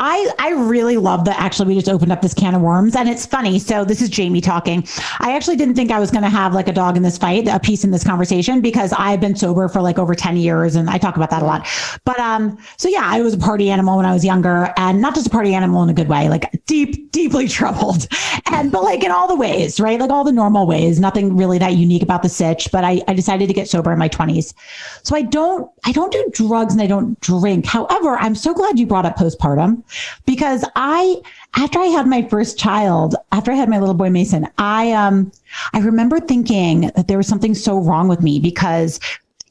I really love that. Actually, we just opened up this can of worms, and it's funny. So this is Jamie talking. I actually didn't think I was going to have like a dog in this fight, a piece in this conversation, because I've been sober for like over 10 years, and I talk about that a lot. But so yeah, I was a party animal when I was younger, and not just a party animal in a good way, like deeply troubled, but like in all the ways, right? Like all the normal ways, nothing really that unique about the sitch. But I decided to get sober in my 20s, so I don't do drugs and I don't drink. However, I'm so glad you brought up postpartum. Because after I had my first child, after I had my little boy Mason, I remember thinking that there was something so wrong with me, because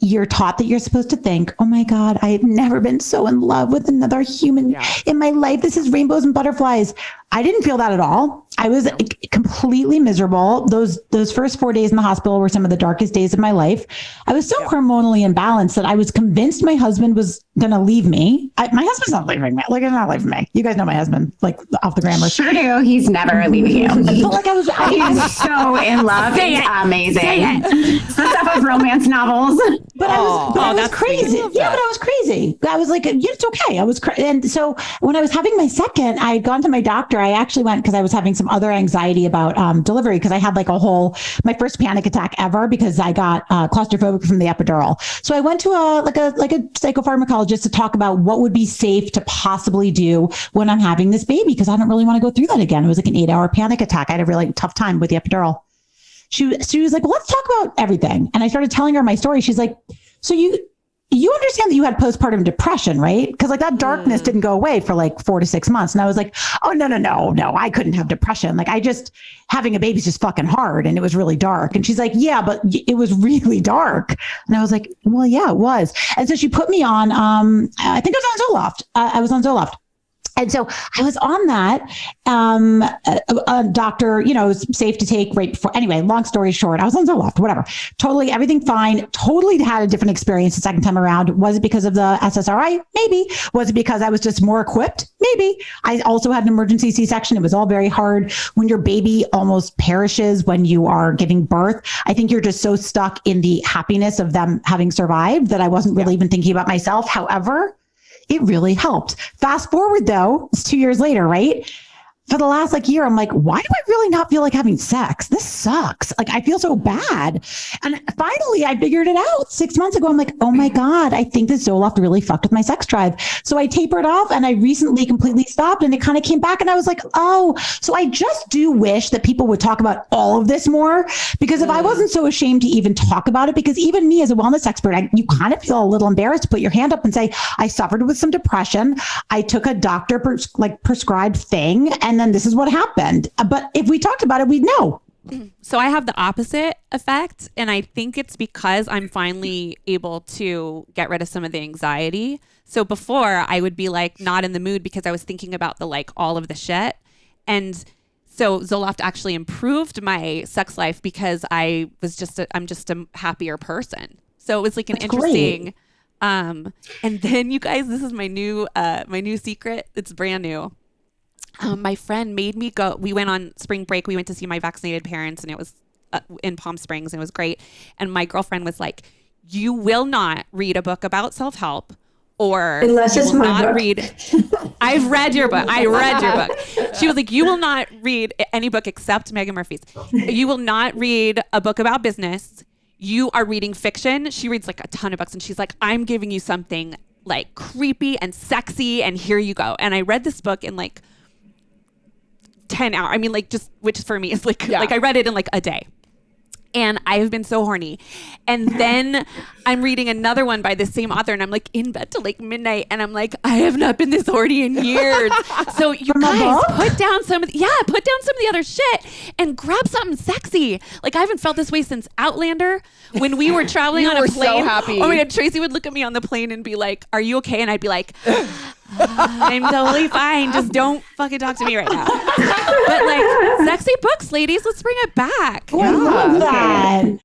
you're taught that you're supposed to think, oh my God, I've never been so in love with another human in my life. This is rainbows and butterflies. I didn't feel that at all. I was completely miserable. Those first 4 days in the hospital were some of the darkest days of my life. I was so hormonally imbalanced that I was convinced my husband was going to leave me. My husband's not leaving me. Like, he's not leaving me. You guys know my husband, like off the grammar. Sure do. He's never leaving you. But like he's so in love. It's amazing. It's the stuff of romance novels. But I was crazy. Yeah, but I was crazy. I was like, it's okay. I was and so when I was having my second, I had gone to my doctor. I actually went because I was having some other anxiety about delivery, because I had like my first panic attack ever, because I got claustrophobic from the epidural. So I went to a psychopharmacologist to talk about what would be safe to possibly do when I'm having this baby, because I don't really want to go through that again. It was like an 8-hour panic attack. I had a really tough time with the epidural. She was like, well, let's talk about everything. And I started telling her my story. She's like, so you understand that you had postpartum depression, right? Because like that darkness didn't go away for like 4 to 6 months. And I was like, oh, no, I couldn't have depression. Like having a baby is just fucking hard. And it was really dark. And she's like, yeah, but it was really dark. And I was like, well, yeah, it was. And so she put me on, I think I was on Zoloft. I was on Zoloft. And so I was on that. A doctor, it was safe to take right before. Anyway, long story short, I was on Zoloft, whatever. Totally, everything fine. Totally had a different experience the second time around. Was it because of the SSRI? Maybe. Was it because I was just more equipped? Maybe. I also had an emergency C-section. It was all very hard. When your baby almost perishes when you are giving birth, I think you're just so stuck in the happiness of them having survived that I wasn't really even thinking about myself. However, it really helped. Fast forward though, it's 2 years later, right? For the last year, I'm like, why do I really not feel like having sex? This sucks. Like, I feel so bad. And finally, I figured it out 6 months ago. I'm like, oh my God, I think this Zoloft really fucked with my sex drive. So I tapered off, and I recently completely stopped, and it kind of came back. And I was like, oh, so I just do wish that people would talk about all of this more, because if I wasn't so ashamed to even talk about it, because even me as a wellness expert, you kind of feel a little embarrassed to put your hand up and say, I suffered with some depression. I took a doctor prescribed thing, and then this is what happened. But if we talked about it, we'd know. So I have the opposite effect. And I think it's because I'm finally able to get rid of some of the anxiety. So before, I would be not in the mood because I was thinking about all of the shit. And so Zoloft actually improved my sex life because I'm just a happier person. So it was an That's interesting great. And then you guys, this is my new secret. It's brand new. My friend made me go. We went on spring break. We went to see my vaccinated parents, and it was in Palm Springs, and it was great. And my girlfriend was like, you will not read a book about self-help, or unless you it's will my not book. read. I've read your book. I read your book. She was like, you will not read any book except Megan Murphy's. You will not read a book about business. You are reading fiction. She reads a ton of books, and she's like, I'm giving you something creepy and sexy, and here you go. And I read this book in 10 hours. I mean, which for me is I read it in a day. And I have been so horny. And then I'm reading another one by the same author, and I'm in bed till midnight, and I'm like, I have not been this horny in years. So you guys put down some of the other shit and grab something sexy. I haven't felt this way since Outlander, when we were traveling on a plane. So happy. Oh my God, Tracy would look at me on the plane and be like, are you okay? And I'd be like, I'm totally fine. Just don't fucking talk to me right now. But sexy books, ladies, let's bring it back. I love that.